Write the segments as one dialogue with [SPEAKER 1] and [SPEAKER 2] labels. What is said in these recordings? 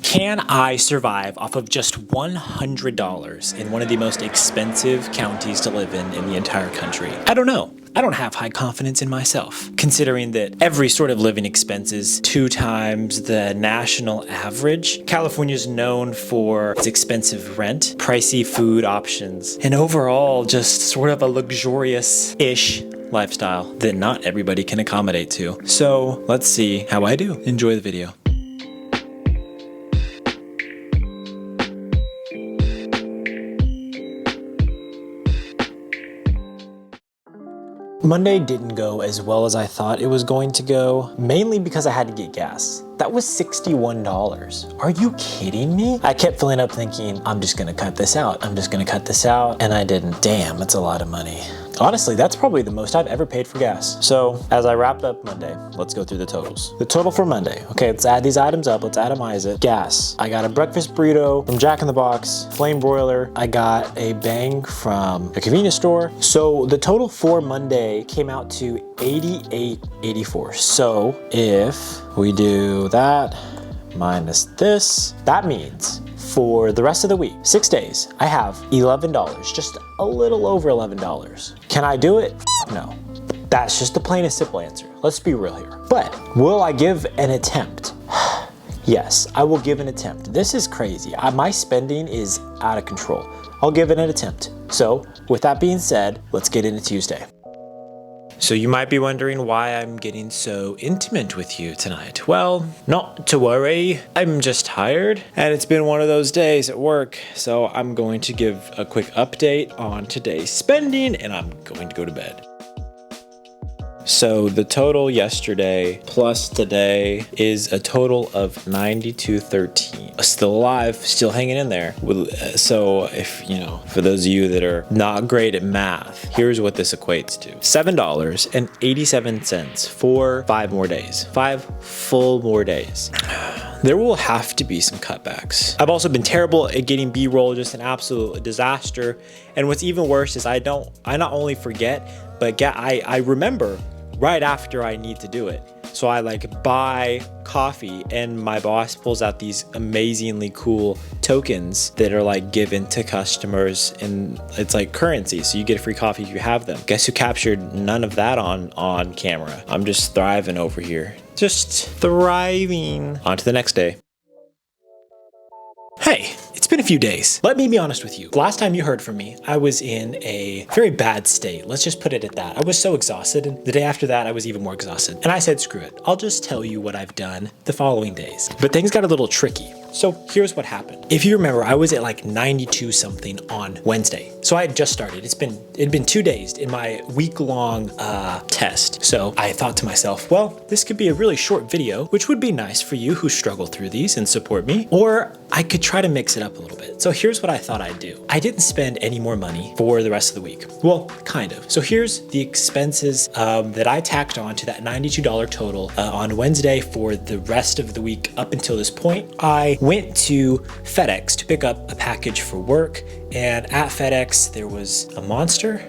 [SPEAKER 1] Can I survive off of just $100 in one of the most expensive counties to live in the entire country? I don't know. I don't have high confidence in myself, considering that every sort of living expense is 2 times the national average. California's known for its expensive rent, pricey food options, and overall just sort of a luxurious-ish lifestyle that not everybody can accommodate to. So let's see how I do. Enjoy the video. Monday didn't go as well as I thought it was going to go, mainly because I had to get gas. That was $61. Are you kidding me? I kept filling up thinking, I'm just gonna cut this out. I'm just gonna cut this out, and I didn't. Damn, that's a lot of money. Honestly, that's probably the most I've ever paid for gas. So as I wrap up Monday, let's go through the totals. The total for Monday. Okay, let's add these items up. Let's itemize it. Gas. I got a breakfast burrito from Jack in the Box, flame broiler. I got a bang from a convenience store. So the total for Monday came out to $88.84. So if we do that minus this, that means for the rest of the week, 6 days, I have $11, just a little over $11. Can I do it? No. That's just the plain and simple answer. Let's be real here. But will I give an attempt? Yes, I will give an attempt. This is crazy. My spending is out of control. I'll give it an attempt. So with that being said, let's get into Tuesday. So you might be wondering why I'm getting so intimate with you tonight. Well, not to worry. I'm just tired and it's been one of those days at work. So I'm going to give a quick update on today's spending and I'm going to go to bed. So the total yesterday plus today is a total of $92.13. Still alive, still hanging in there. So if, for those of you that are not great at math, here's what this equates to. $7.87 for 5 more days. 5 full more days. There will have to be some cutbacks. I've also been terrible at getting B-roll, just an absolute disaster. And what's even worse is I not only forget, but I remember right after I need to do it. So I buy coffee and my boss pulls out these amazingly cool tokens that are given to customers and it's like currency. So you get a free coffee if you have them. Guess who captured none of that on camera? I'm just thriving over here. Just thriving. On to the next day. Hey, it's been a few days. Let me be honest with you. Last time you heard from me, I was in a very bad state. Let's just put it at that. I was so exhausted, and the day after that, I was even more exhausted. And I said, screw it. I'll just tell you what I've done the following days. But things got a little tricky. So here's what happened. If you remember, I was at 92 something on Wednesday. So I had just started. It'd been 2 days in my week-long test. So I thought to myself, well, this could be a really short video, which would be nice for you who struggle through these and support me. Or I could try to mix it up a little bit. So here's what I thought I'd do. I didn't spend any more money for the rest of the week. Well, kind of. So here's the expenses that I tacked on to that $92 total on Wednesday for the rest of the week up until this point. I went to FedEx to pick up a package for work, and at FedEx there was a Monster,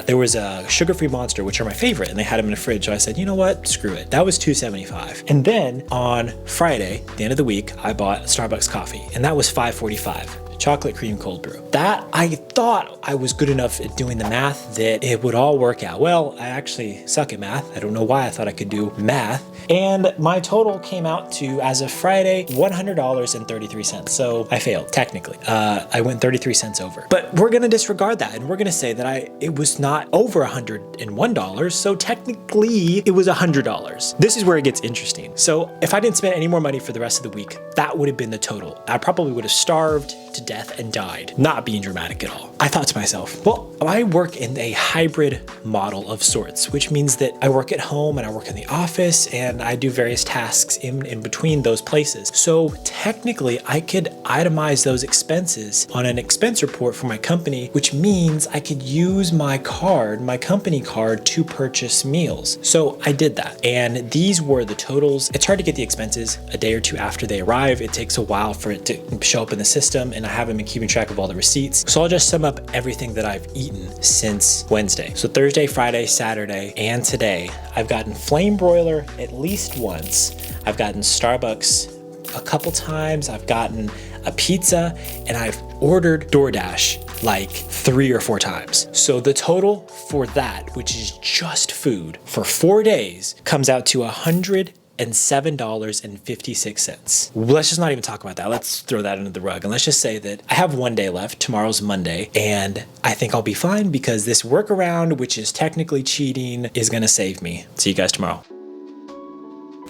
[SPEAKER 1] there was a sugar-free Monster, which are my favorite, and they had them in the fridge. So I said, you know what, screw it. That was $2.75. And then on Friday, the end of the week, I bought Starbucks coffee, and that was $5.45. Chocolate cream cold brew. That I thought I was good enough at doing the math that it would all work out. Well, I actually suck at math. I don't know why I thought I could do math. And my total came out to, as of Friday, $100.33. So I failed, technically. I went 33 cents over. But we're gonna disregard that and we're gonna say that it was not over $101, so technically it was $100. This is where it gets interesting. So if I didn't spend any more money for the rest of the week, that would have been the total. I probably would have starved to death and died, not being dramatic at all. I thought to myself, well, I work in a hybrid model of sorts, which means that I work at home and I work in the office and I do various tasks in between those places. So technically I could itemize those expenses on an expense report for my company, which means I could use my company card to purchase meals. So I did that. And these were the totals. It's hard to get the expenses a day or two after they arrive. It takes a while for it to show up in the system, and I haven't been keeping track of all the receipts. So I'll just sum up everything that I've eaten since Wednesday. So Thursday, Friday, Saturday, and today, I've gotten flame broiler at least once. I've gotten Starbucks a couple times. I've gotten a pizza, and I've ordered DoorDash like 3 or 4 times. So the total for that, which is just food for 4 days, comes out to $107.56. Let's just not even talk about that. Let's throw that under the rug. And let's just say that I have 1 day left. Tomorrow's Monday. And I think I'll be fine because this workaround, which is technically cheating, is gonna save me. See you guys tomorrow.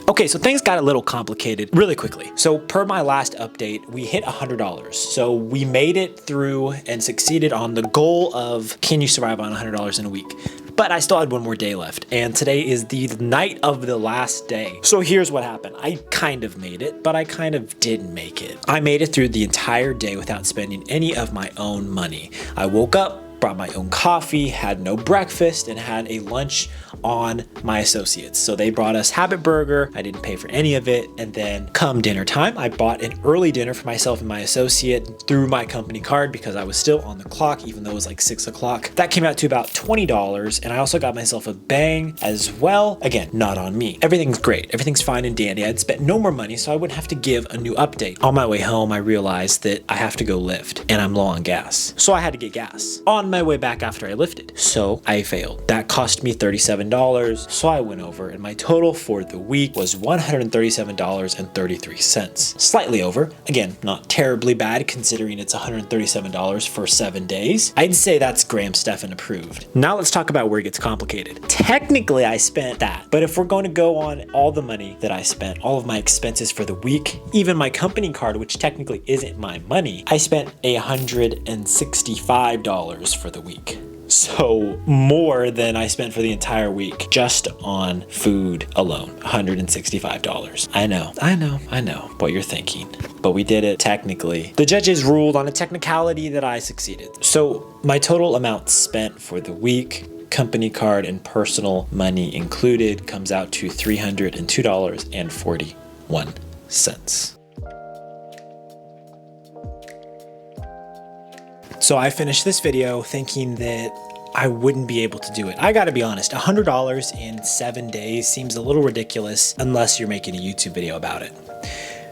[SPEAKER 1] Okay, so things got a little complicated really quickly. So per my last update, we hit $100. So we made it through and succeeded on the goal of, can you survive on $100 in a week? But I still had 1 more day left, and today is the night of the last day. So here's what happened. I kind of made it, but I kind of didn't make it. I made it through the entire day without spending any of my own money. I woke up, brought my own coffee, had no breakfast, and had a lunch on my associates. So they brought us Habit Burger. I didn't pay for any of it. And then come dinner time, I bought an early dinner for myself and my associate through my company card because I was still on the clock, even though it was like 6 o'clock. That came out to about $20. And I also got myself a Bang as well. Again, not on me. Everything's great. Everything's fine and dandy. I'd spent no more money, so I wouldn't have to give a new update. On my way home, I realized that I have to go lift and I'm low on gas. So I had to get gas on my way back after I lifted. So I failed. That cost me $37. So I went over, and my total for the week was $137.33. Slightly over. Again, not terribly bad considering it's $137 for 7 days. I'd say that's Graham Stephan approved. Now let's talk about where it gets complicated. Technically, I spent that, but if we're going to go on all the money that I spent, all of my expenses for the week, even my company card, which technically isn't my money, I spent $165 for the week. So more than I spent for the entire week just on food alone, $165. I know what you're thinking, but we did it technically. The judges ruled on a technicality that I succeeded. So my total amount spent for the week, company card and personal money included, comes out to $302.41. So I finished this video thinking that I wouldn't be able to do it. I gotta be honest, $100 in 7 days seems a little ridiculous unless you're making a YouTube video about it.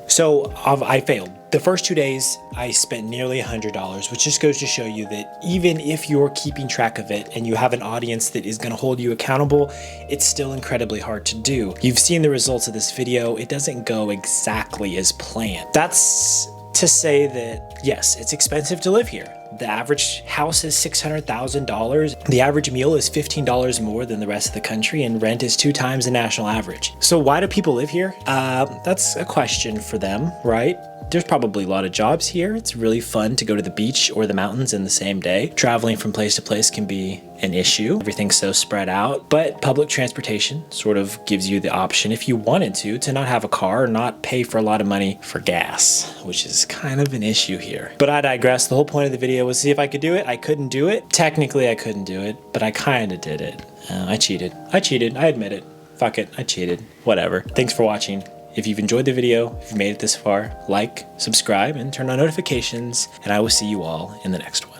[SPEAKER 1] So I failed. The first 2 days, I spent nearly $100, which just goes to show you that even if you're keeping track of it and you have an audience that is gonna hold you accountable, it's still incredibly hard to do. You've seen the results of this video. It doesn't go exactly as planned. That's to say that, yes, it's expensive to live here. The average house is $600,000. The average meal is $15 more than the rest of the country, and rent is 2 times the national average. So why do people live here? That's a question for them, right? There's probably a lot of jobs here. It's really fun to go to the beach or the mountains in the same day. Traveling from place to place can be an issue. Everything's so spread out, but public transportation sort of gives you the option, if you wanted to not have a car or not pay for a lot of money for gas, which is kind of an issue here. But I digress. The whole point of the video was see if I could do it. I couldn't do it. Technically, I couldn't do it, but I kind of did it. I cheated. I admit it. Fuck it. I cheated. Whatever. Thanks for watching. If you've enjoyed the video, if you've made it this far, like, subscribe, and turn on notifications, and I will see you all in the next one.